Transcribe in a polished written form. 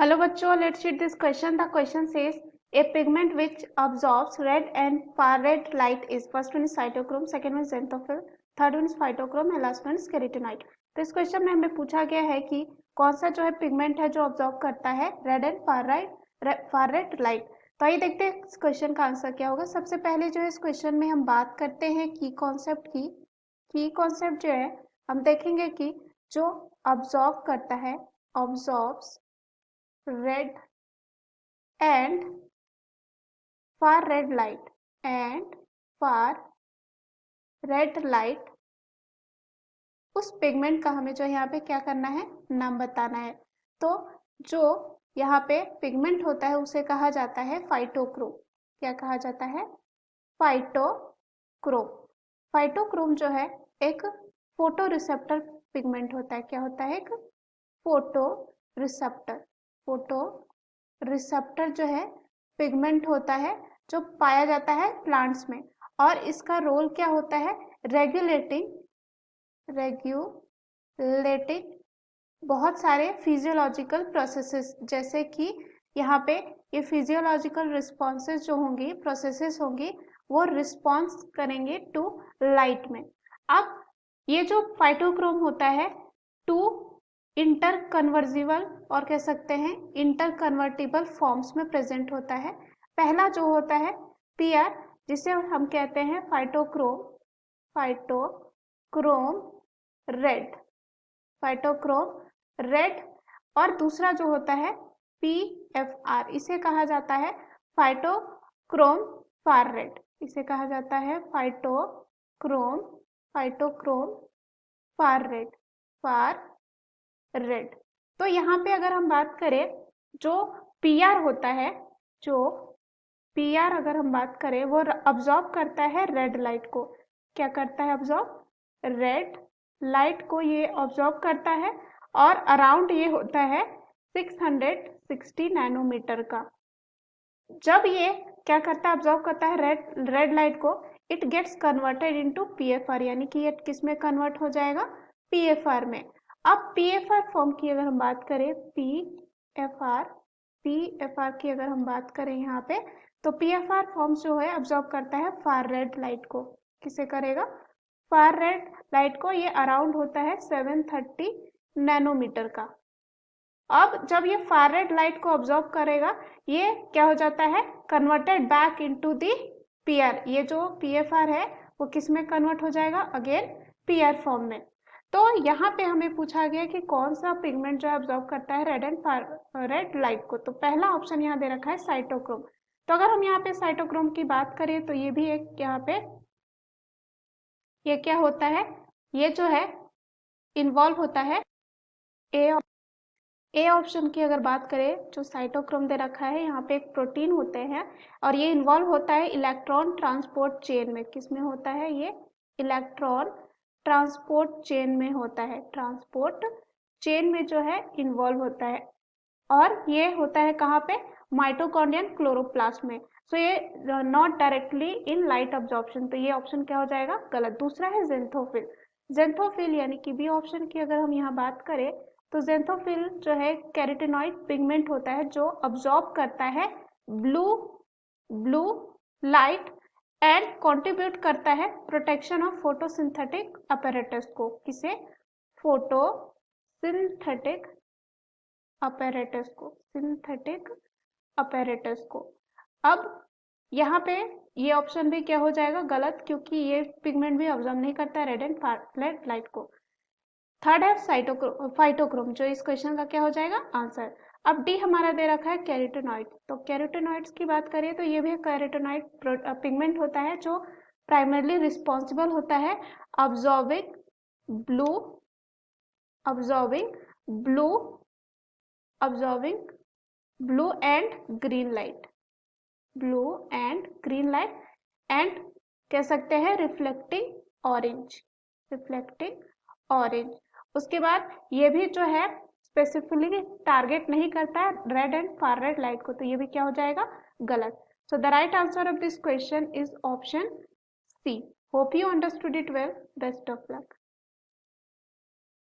Hello bachcho, let's read this question. The question says a pigment which absorbs red and far red light is first one is cytochrome, second one is xanthophyll, third one is phytochrome and last one is केराटिनॉइड। तो इस question में हमें पूछा गया है कि कौन सा जो है पिगमेंट है जो ऑब्जॉर्व करता है red and far red light. तो आइए देखते हैं इस क्वेश्चन का आंसर क्या होगा। सबसे पहले जो है इस क्वेश्चन में हम बात करते हैं की कॉन्सेप्ट जो है हम देखेंगे कि जो ऑब्जॉर्व करता है absorbs red and far red light उस पिगमेंट का हमें जो यहाँ पे क्या करना है, नाम बताना है। तो जो यहाँ पे पिगमेंट होता है उसे कहा जाता है फाइटोक्रोम। क्या कहा जाता है? फाइटोक्रोम। फाइटोक्रोम जो है एक फोटो रिसेप्टर पिगमेंट होता है। क्या होता है? एक फोटो रिसेप्टर जो है पिगमेंट होता है जो पाया जाता है प्लांट्स में, और इसका रोल क्या होता है? रेगुलेटिंग बहुत सारे फिजियोलॉजिकल प्रोसेसेस, जैसे कि यहाँ पे ये फिजियोलॉजिकल रिस्पॉन्सेस जो होंगी, प्रोसेसेस होंगी, वो रिस्पॉन्स करेंगे टू लाइट में। अब ये जो फाइटोक्रोम होता है टू इंटरकन्वर्जिबल और कह सकते हैं इंटरकन्वर्टिबल फॉर्म्स में प्रेजेंट होता है। पहला जो होता है पीआर, जिसे हम कहते हैं फाइटोक्रोम रेड, और दूसरा जो होता है पीएफआर, इसे कहा जाता है फाइटोक्रोम फार रेड। इसे कहा जाता है फाइटोक्रोम फार रेड। तो यहाँ पे अगर हम बात करें जो पीआर होता है, अगर हम बात करें वो अब्जॉर्ब करता है रेड लाइट को। क्या करता है? अब्जॉर्ब रेड लाइट को ये ऑब्जॉर्व करता है, और अराउंड ये होता है 660 नैनोमीटर का। जब ये क्या करता है? ऑब्जॉर्व करता है रेड लाइट को, it gets converted into PFR, यानी कि ये किस में कन्वर्ट हो जाएगा? पीएफआर में। अब पीएफआर फॉर्म की अगर हम बात करें, पीएफआर की अगर हम बात करें यहाँ पे, तो पीएफआर फॉर्म जो है ऑब्जॉर्व करता है फार रेड लाइट को। किसे करेगा? फार रेड लाइट को। ये अराउंड होता है 730 नैनोमीटर का। अब जब ये फार रेड लाइट को ऑब्जॉर्व करेगा, ये क्या हो जाता है? Converted back into the PR. ये जो पीएफआर है वो किस में कन्वर्ट हो जाएगा? अगेन पीआर फॉर्म में। तो यहाँ पे हमें पूछा गया कि कौन सा पिगमेंट जो है ऑब्जॉर्व करता है रेड लाइट को। तो पहला ऑप्शन यहाँ दे रखा है साइटोक्रोम। तो अगर हम यहाँ पे साइटोक्रोम की बात करें तो ये भी एक यहाँ पे ये क्या होता है? ये जो है इन्वॉल्व होता है ए ऑप्शन की अगर बात करें, जो साइटोक्रोम दे रखा है यहाँ पे एक प्रोटीन होते हैं, और ये इन्वॉल्व होता है इलेक्ट्रॉन ट्रांसपोर्ट चेन में। किस में होता है? ये इलेक्ट्रॉन ट्रांसपोर्ट चेन में होता है। ट्रांसपोर्ट चेन में जो है इन्वॉल्व होता है, और ये होता है कहाँ पे? माइटोकॉन्ड्रियन क्लोरोप्लास्ट में। सो ये not directly in light absorption. तो ये ऑप्शन क्या हो जाएगा? गलत। दूसरा है जेंथोफिल यानी कि बी ऑप्शन की अगर हम यहाँ बात करें, तो जेंथोफिल जो है कैरोटीनॉइड पिगमेंट होता है जो अब्जॉर्ब करता है ब्लू लाइट एंड कंट्रीब्यूट करता है प्रोटेक्शन ऑफ फोटोसिंथेटिक अपैरेटस को। किसे? फोटोसिंथेटिक अपैरेटस को। अब यहाँ पे ये ऑप्शन भी क्या हो जाएगा? गलत, क्योंकि ये पिगमेंट भी ऑब्जॉर्व नहीं करता रेड एंड रेड लाइट को। थर्ड है फाइटोक्रोम, जो इस क्वेश्चन का क्या हो जाएगा? आंसर। अब डी हमारा दे रखा है कैरोटीनॉइड। तो कैरोटीनॉइड्स की बात करें तो ये भी कैरोटीनॉइड पिगमेंट होता है जो प्राइमरली रिस्पॉन्सिबल होता है absorbing blue and green light and कह सकते हैं रिफ्लेक्टिंग ऑरेंज। उसके बाद ये भी जो है स्पेसिफिकली टारगेट नहीं करता है red and far red light को। तो ये भी क्या हो जाएगा? गलत। So the right answer of this question is option C. Hope you understood it well. Best of luck.